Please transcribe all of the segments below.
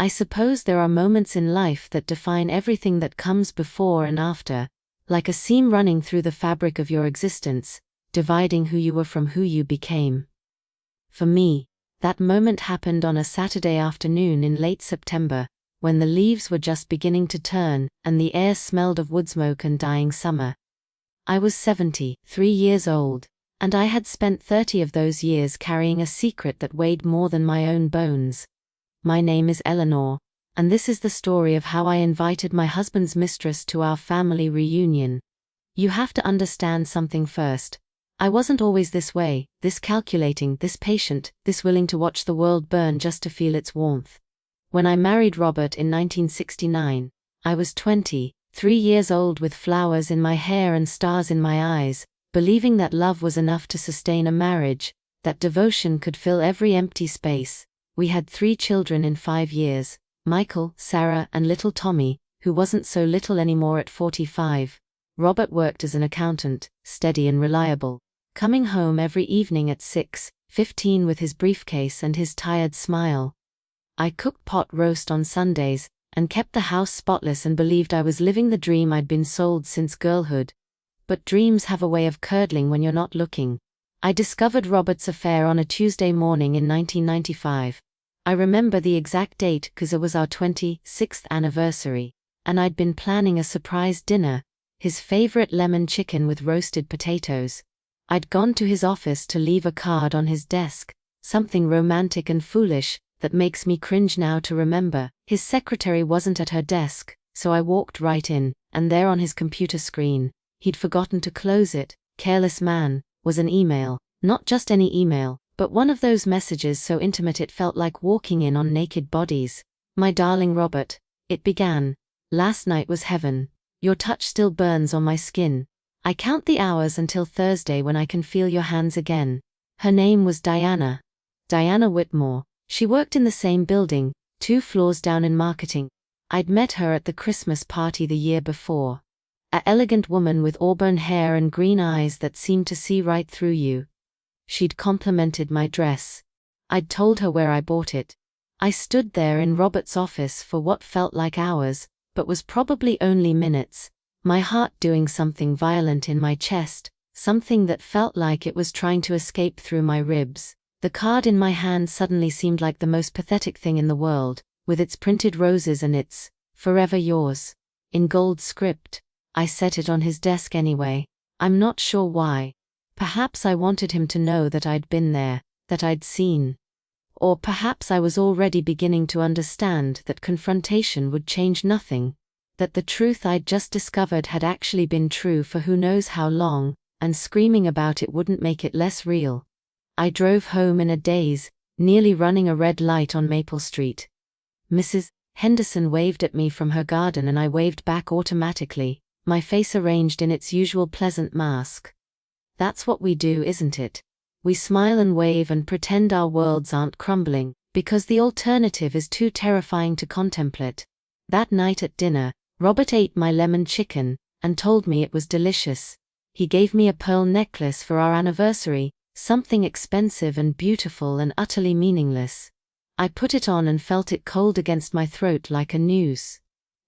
I suppose there are moments in life that define everything that comes before and after, like a seam running through the fabric of your existence, dividing who you were from who you became. For me, that moment happened on a Saturday afternoon in late September, when the leaves were just beginning to turn and the air smelled of woodsmoke and dying summer. I was 73 years old, and I had spent 30 of those years carrying a secret that weighed more than my own bones. My name is Eleanor, and this is the story of how I invited my husband's mistress to our family reunion. You have to understand something first. I wasn't always this way, this calculating, this patient, this willing to watch the world burn just to feel its warmth. When I married Robert in 1969, I was 23 years old with flowers in my hair and stars in my eyes, believing that love was enough to sustain a marriage, that devotion could fill every empty space. We had 3 children in 5 years, Michael, Sarah, and little Tommy, who wasn't so little anymore at 45. Robert worked as an accountant, steady and reliable, coming home every evening at 6:15 with his briefcase and his tired smile. I cooked pot roast on Sundays, and kept the house spotless and believed I was living the dream I'd been sold since girlhood. But dreams have a way of curdling when you're not looking. I discovered Robert's affair on a Tuesday morning in 1995. I remember the exact date because it was our 26th anniversary, and I'd been planning a surprise dinner, his favorite lemon chicken with roasted potatoes. I'd gone to his office to leave a card on his desk, something romantic and foolish, that makes me cringe now to remember. His secretary wasn't at her desk, so I walked right in, and there on his computer screen, he'd forgotten to close it, careless man, was an email. Not just any email, but one of those messages so intimate it felt like walking in on naked bodies. My darling Robert, it began. Last night was heaven. Your touch still burns on my skin. I count the hours until Thursday when I can feel your hands again. Her name was Diana. Diana Whitmore. She worked in the same building, 2 floors down in marketing. I'd met her at the Christmas party the year before. An elegant woman with auburn hair and green eyes that seemed to see right through you. She'd complimented my dress. I'd told her where I bought it. I stood there in Robert's office for what felt like hours, but was probably only minutes, my heart doing something violent in my chest, something that felt like it was trying to escape through my ribs. The card in my hand suddenly seemed like the most pathetic thing in the world, with its printed roses and its "Forever Yours" in gold script. I set it on his desk anyway. I'm not sure why. Perhaps I wanted him to know that I'd been there, that I'd seen. Or perhaps I was already beginning to understand that confrontation would change nothing, that the truth I'd just discovered had actually been true for who knows how long, and screaming about it wouldn't make it less real. I drove home in a daze, nearly running a red light on Maple Street. Mrs. Henderson waved at me from her garden and I waved back automatically, my face arranged in its usual pleasant mask. That's what we do, isn't it? We smile and wave and pretend our worlds aren't crumbling, because the alternative is too terrifying to contemplate. That night at dinner, Robert ate my lemon chicken, and told me it was delicious. He gave me a pearl necklace for our anniversary, something expensive and beautiful and utterly meaningless. I put it on and felt it cold against my throat like a noose.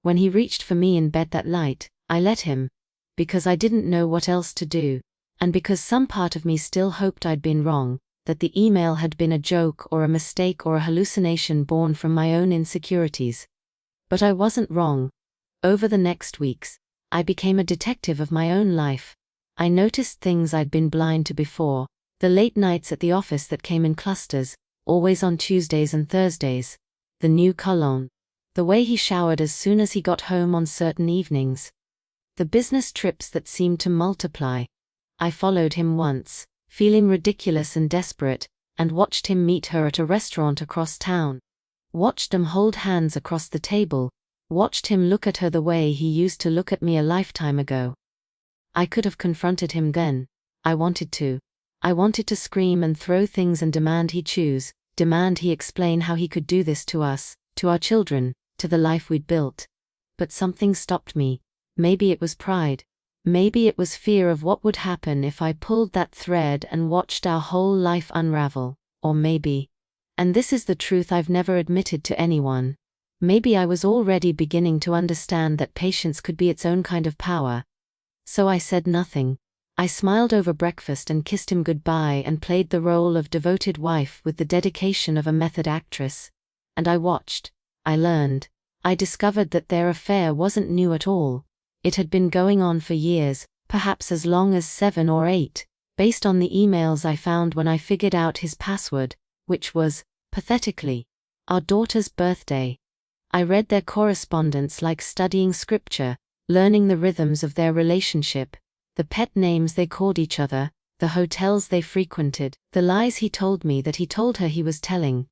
When he reached for me in bed that night, I let him. Because I didn't know what else to do. And because some part of me still hoped I'd been wrong, that the email had been a joke or a mistake or a hallucination born from my own insecurities. But I wasn't wrong. Over the next weeks, I became a detective of my own life. I noticed things I'd been blind to before. The late nights at the office that came in clusters, always on Tuesdays and Thursdays. The new cologne. The way he showered as soon as he got home on certain evenings. The business trips that seemed to multiply. I followed him once, feeling ridiculous and desperate, and watched him meet her at a restaurant across town. Watched them hold hands across the table. Watched him look at her the way he used to look at me a lifetime ago. I could have confronted him then. I wanted to. I wanted to scream and throw things and demand he choose, demand he explain how he could do this to us, to our children, to the life we'd built. But something stopped me. Maybe it was pride. Maybe it was fear of what would happen if I pulled that thread and watched our whole life unravel. Or maybe, and this is the truth I've never admitted to anyone, Maybe I was already beginning to understand that patience could be its own kind of power. So I said nothing. I smiled over breakfast and kissed him goodbye and played the role of devoted wife with the dedication of a method actress. And I watched. I learned. I discovered that their affair wasn't new at all. It had been going on for years, perhaps as long as 7 or 8, based on the emails I found when I figured out his password, which was, pathetically, our daughter's birthday. I read their correspondence like studying scripture, learning the rhythms of their relationship, the pet names they called each other, the hotels they frequented, the lies he told me that he told her he was telling.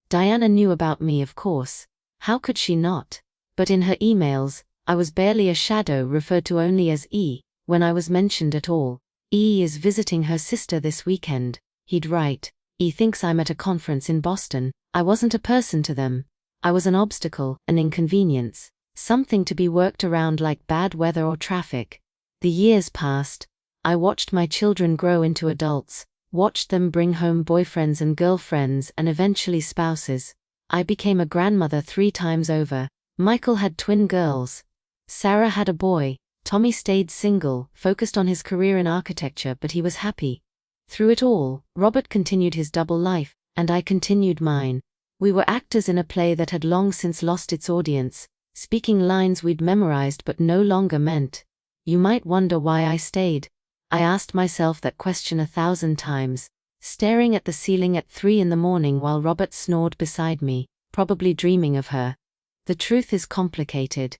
Diana knew about me, of course. How could she not? But in her emails, I was barely a shadow, referred to only as E, when I was mentioned at all. E is visiting her sister this weekend, he'd write. E thinks I'm at a conference in Boston. I wasn't a person to them. I was an obstacle, an inconvenience, something to be worked around like bad weather or traffic. The years passed. I watched my children grow into adults, watched them bring home boyfriends and girlfriends and eventually spouses. I became a grandmother 3 times over. Michael had twin girls. Sarah had a boy. Tommy stayed single, focused on his career in architecture, but he was happy. Through it all, Robert continued his double life, and I continued mine. We were actors in a play that had long since lost its audience, speaking lines we'd memorized but no longer meant. You might wonder why I stayed. I asked myself that question 1,000 times, staring at the ceiling at 3 in the morning while Robert snored beside me, probably dreaming of her. The truth is complicated.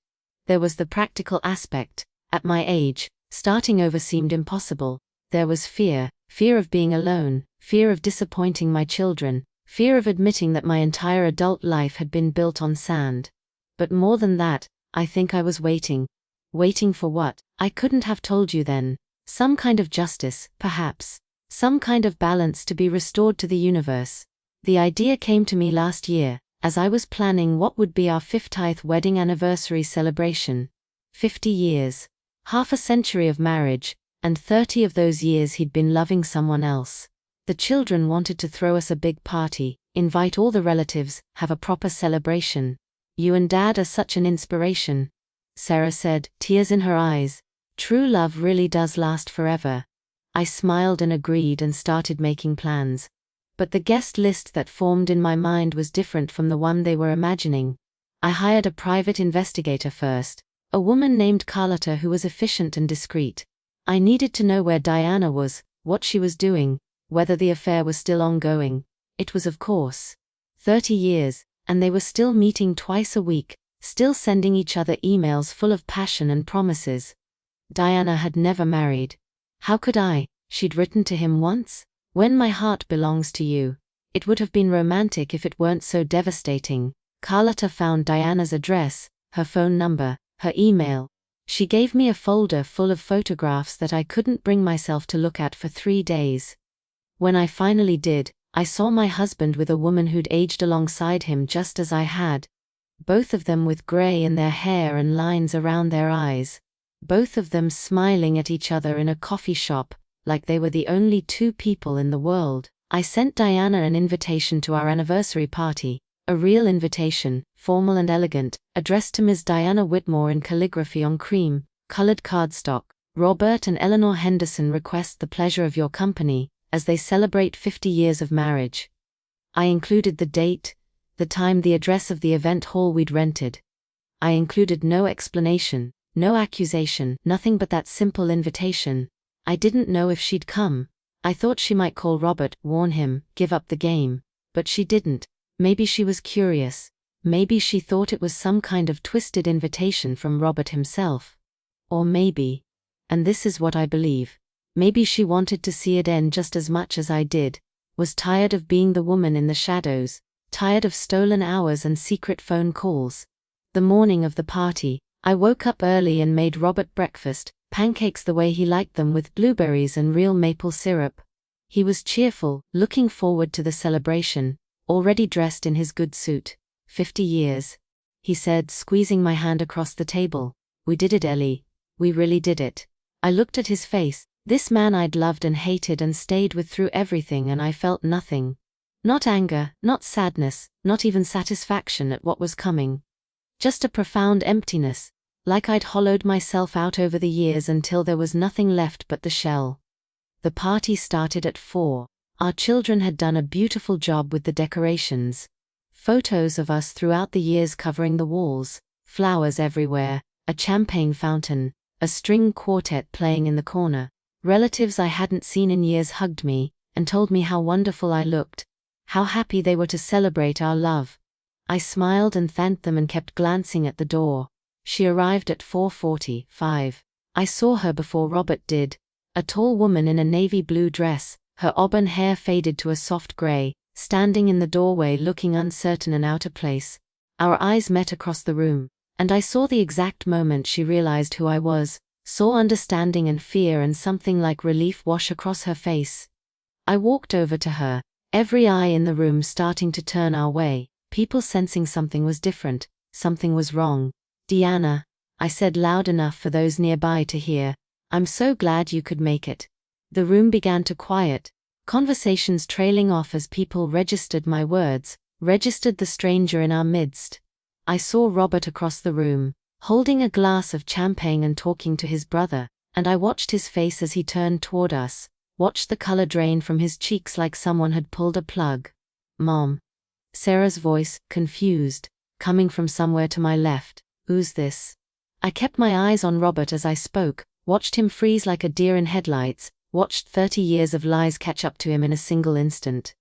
There was the practical aspect. At my age, starting over seemed impossible. There was fear of being alone, fear of disappointing my children, fear of admitting that my entire adult life had been built on sand. But more than that, I think I was waiting. Waiting for what? I couldn't have told you then. Some kind of justice, perhaps. Some kind of balance to be restored to the universe. The idea came to me last year, as I was planning what would be our 50th wedding anniversary celebration. 50 years. Half a century of marriage, and 30 of those years he'd been loving someone else. The children wanted to throw us a big party, invite all the relatives, have a proper celebration. You and Dad are such an inspiration, Sarah said, tears in her eyes. True love really does last forever. I smiled and agreed and started making plans. But the guest list that formed in my mind was different from the one they were imagining. I hired a private investigator first, a woman named Carlotta who was efficient and discreet. I needed to know where Diana was, what she was doing, whether the affair was still ongoing. It was, of course. 30 years, and they were still meeting twice a week, still sending each other emails full of passion and promises. Diana had never married. How could I? She'd written to him once. When my heart belongs to you. It would have been romantic if it weren't so devastating. Carlotta found Diana's address, her phone number, her email. She gave me a folder full of photographs that I couldn't bring myself to look at for 3 days. When I finally did, I saw my husband with a woman who'd aged alongside him just as I had. Both of them with gray in their hair and lines around their eyes. Both of them smiling at each other in a coffee shop, like they were the only 2 people in the world. I sent Diana an invitation to our anniversary party, a real invitation, formal and elegant, addressed to Ms. Diana Whitmore in calligraphy on cream, colored cardstock. Robert and Eleanor Henderson request the pleasure of your company, as they celebrate 50 years of marriage. I included the date, the time, the address of the event hall we'd rented. I included no explanation, no accusation, nothing but that simple invitation. I didn't know if she'd come. I thought she might call Robert, warn him, give up the game. But she didn't. Maybe she was curious. Maybe she thought it was some kind of twisted invitation from Robert himself. Or maybe, and this is what I believe, maybe she wanted to see it end just as much as I did, was tired of being the woman in the shadows, tired of stolen hours and secret phone calls. The morning of the party, I woke up early and made Robert breakfast, pancakes the way he liked them with blueberries and real maple syrup. He was cheerful, looking forward to the celebration, already dressed in his good suit. 50 years. He said, squeezing my hand across the table. We did it, Ellie. We really did it. I looked at his face, this man I'd loved and hated and stayed with through everything, and I felt nothing. Not anger, not sadness, not even satisfaction at what was coming. Just a profound emptiness, like I'd hollowed myself out over the years until there was nothing left but the shell. The party started at 4. Our children had done a beautiful job with the decorations. Photos of us throughout the years covering the walls, flowers everywhere, a champagne fountain, a string quartet playing in the corner. Relatives I hadn't seen in years hugged me and told me how wonderful I looked, how happy they were to celebrate our love. I smiled and thanked them and kept glancing at the door. She arrived at 4:45. I saw her before Robert did. A tall woman in a navy blue dress, her auburn hair faded to a soft gray, standing in the doorway looking uncertain and out of place. Our eyes met across the room, and I saw the exact moment she realized who I was, saw understanding and fear and something like relief wash across her face. I walked over to her, every eye in the room starting to turn our way, people sensing something was different, something was wrong. "Diana," I said loud enough for those nearby to hear, "I'm so glad you could make it." The room began to quiet, conversations trailing off as people registered my words, registered the stranger in our midst. I saw Robert across the room, holding a glass of champagne and talking to his brother, and I watched his face as he turned toward us, watched the color drain from his cheeks like someone had pulled a plug. "Mom." Sarah's voice, confused, coming from somewhere to my left. "Who's this?" I kept my eyes on Robert as I spoke, watched him freeze like a deer in headlights, watched 30 years of lies catch up to him in a single instant.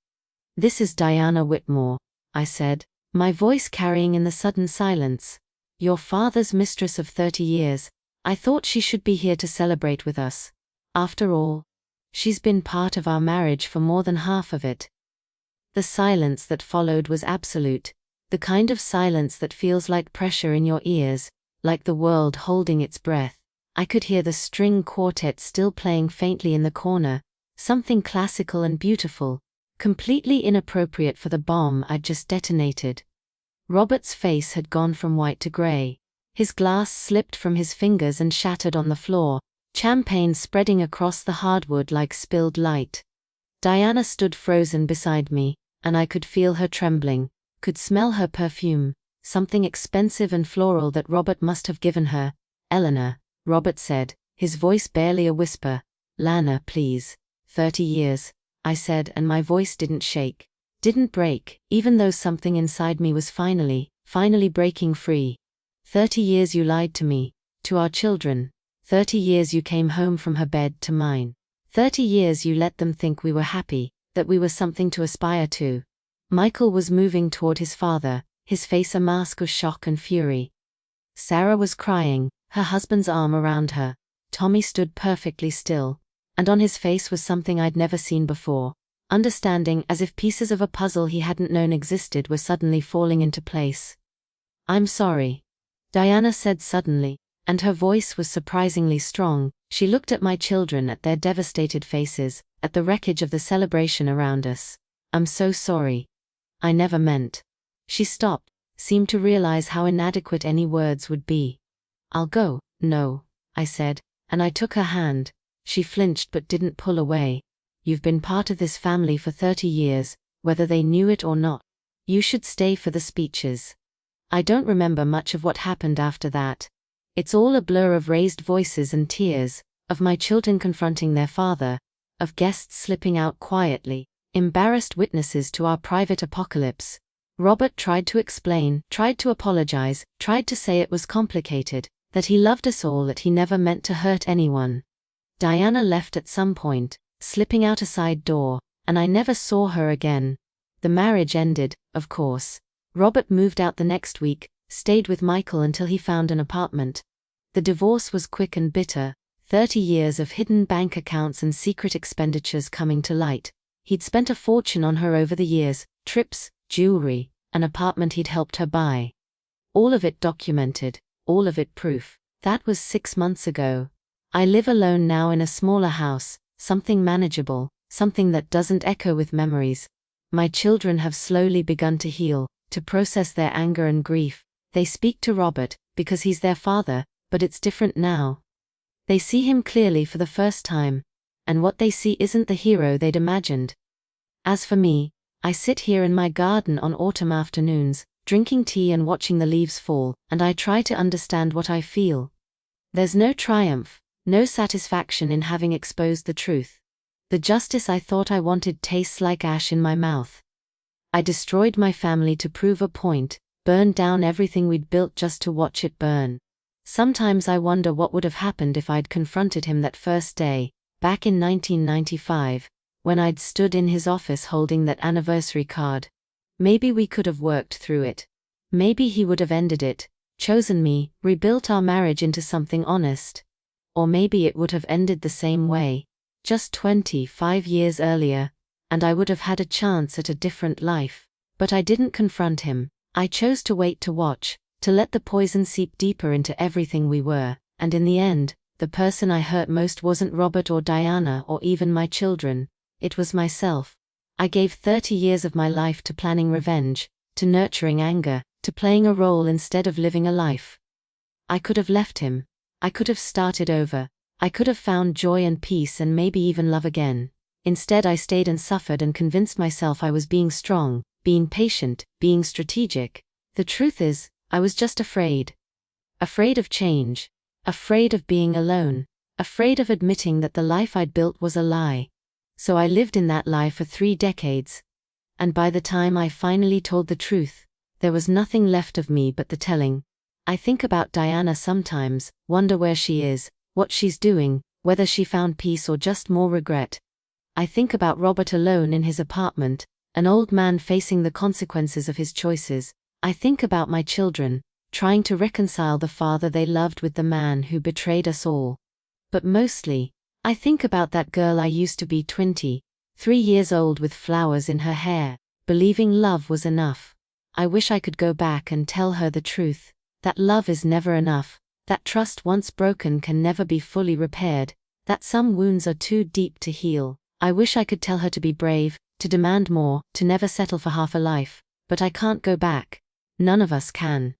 "This is Diana Whitmore," I said, my voice carrying in the sudden silence. "Your father's mistress of 30 years. I thought she should be here to celebrate with us. After all, she's been part of our marriage for more than half of it." The silence that followed was absolute, the kind of silence that feels like pressure in your ears, like the world holding its breath. I could hear the string quartet still playing faintly in the corner, something classical and beautiful, completely inappropriate for the bomb I'd just detonated. Robert's face had gone from white to gray. His glass slipped from his fingers and shattered on the floor, champagne spreading across the hardwood like spilled light. Diana stood frozen beside me, and I could feel her trembling, could smell her perfume, something expensive and floral that Robert must have given her. "Eleanor," Robert said, his voice barely a whisper. "Lana, please." 30 years, I said, and my voice didn't shake, didn't break, even though something inside me was finally breaking free. 30 years you lied to me, to our children. 30 years you came home from her bed to mine. 30 years you let them think we were happy, that we were something to aspire to. Michael was moving toward his father, his face a mask of shock and fury. Sarah was crying, her husband's arm around her. Tommy stood perfectly still, and on his face was something I'd never seen before, understanding, as if pieces of a puzzle he hadn't known existed were suddenly falling into place. "I'm sorry," Diana said suddenly, and her voice was surprisingly strong. She looked at my children, at their devastated faces, at the wreckage of the celebration around us. "I'm so sorry. I never meant." She stopped, seemed to realize how inadequate any words would be. "I'll go." "No," I said, and I took her hand. She flinched but didn't pull away. "You've been part of this family for 30 years, whether they knew it or not. You should stay for the speeches." I don't remember much of what happened after that. It's all a blur of raised voices and tears, of my children confronting their father, of guests slipping out quietly, embarrassed witnesses to our private apocalypse. Robert tried to explain, tried to apologize, tried to say it was complicated, that he loved us all, that he never meant to hurt anyone. Diana left at some point, slipping out a side door, and I never saw her again. The marriage ended, of course. Robert moved out the next week, stayed with Michael until he found an apartment. The divorce was quick and bitter, 30 years of hidden bank accounts and secret expenditures coming to light. He'd spent a fortune on her over the years, trips, jewelry, an apartment he'd helped her buy. All of it documented, all of it proof. That was 6 months ago. I live alone now in a smaller house, something manageable, something that doesn't echo with memories. My children have slowly begun to heal, to process their anger and grief. They speak to Robert, because he's their father, but it's different now. They see him clearly for the first time, and what they see isn't the hero they'd imagined. As for me, I sit here in my garden on autumn afternoons, drinking tea and watching the leaves fall, and I try to understand what I feel. There's no triumph, no satisfaction in having exposed the truth. The justice I thought I wanted tastes like ash in my mouth. I destroyed my family to prove a point, burned down everything we'd built just to watch it burn. Sometimes I wonder what would have happened if I'd confronted him that first day, back in 1995, when I'd stood in his office holding that anniversary card. Maybe we could have worked through it. Maybe he would have ended it, chosen me, rebuilt our marriage into something honest. Or maybe it would have ended the same way, just 25 years earlier, and I would have had a chance at a different life. But I didn't confront him. I chose to wait to watch, to let the poison seep deeper into everything we were, and in the end, the person I hurt most wasn't Robert or Diana or even my children, it was myself. I gave 30 years of my life to planning revenge, to nurturing anger, to playing a role instead of living a life. I could have left him. I could have started over. I could have found joy and peace and maybe even love again. Instead I stayed and suffered and convinced myself I was being strong, being patient, being strategic. The truth is, I was just afraid. Afraid of change. Afraid of being alone. Afraid of admitting that the life I'd built was a lie. So I lived in that lie for 3 decades. And by the time I finally told the truth, there was nothing left of me but the telling. I think about Diana sometimes, wonder where she is, what she's doing, whether she found peace or just more regret. I think about Robert alone in his apartment, an old man facing the consequences of his choices. I think about my children, trying to reconcile the father they loved with the man who betrayed us all. But mostly, I think about that girl I used to be 23 years old with flowers in her hair, believing love was enough. I wish I could go back and tell her the truth, that love is never enough, that trust once broken can never be fully repaired, that some wounds are too deep to heal. I wish I could tell her to be brave, to demand more, to never settle for half a life, but I can't go back. None of us can.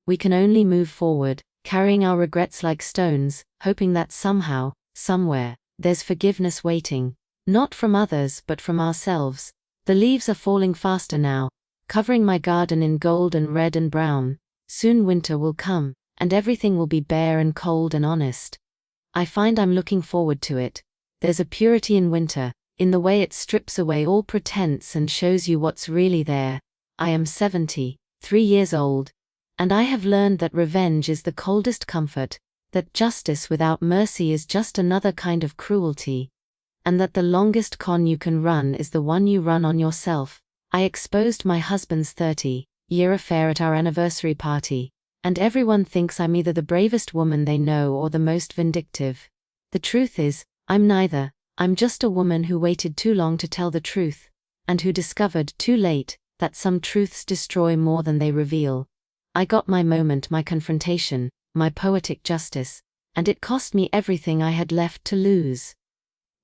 We can only move forward, carrying our regrets like stones, hoping that somehow, somewhere, there's forgiveness waiting, not from others but from ourselves. The leaves are falling faster now, covering my garden in gold and red and brown. Soon winter will come, and everything will be bare and cold and honest. I find I'm looking forward to it. There's a purity in winter, in the way it strips away all pretense and shows you what's really there. I am 73 years old, and I have learned that revenge is the coldest comfort, that justice without mercy is just another kind of cruelty, and that the longest con you can run is the one you run on yourself. I exposed my husband's 30-year affair at our anniversary party, and everyone thinks I'm either the bravest woman they know or the most vindictive. The truth is, I'm neither. I'm just a woman who waited too long to tell the truth, and who discovered too late that some truths destroy more than they reveal. I got my moment, my confrontation, my poetic justice, and it cost me everything I had left to lose.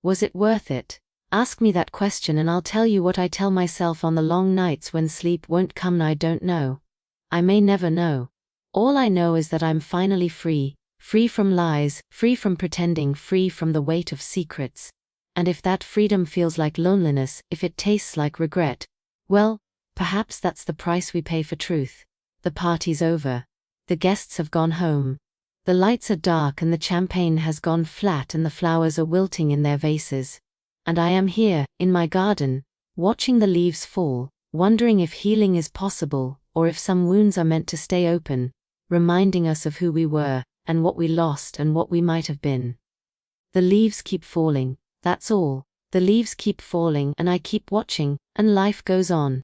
Was it worth it? Ask me that question and I'll tell you what I tell myself on the long nights when sleep won't come. I don't know. I may never know. All I know is that I'm finally free, free from lies, free from pretending, free from the weight of secrets. And if that freedom feels like loneliness, if it tastes like regret, well, perhaps that's the price we pay for truth. The party's over. The guests have gone home. The lights are dark and the champagne has gone flat and the flowers are wilting in their vases. And I am here, in my garden, watching the leaves fall, wondering if healing is possible, or if some wounds are meant to stay open, reminding us of who we were, and what we lost and what we might have been. The leaves keep falling, that's all. The leaves keep falling and I keep watching, and life goes on.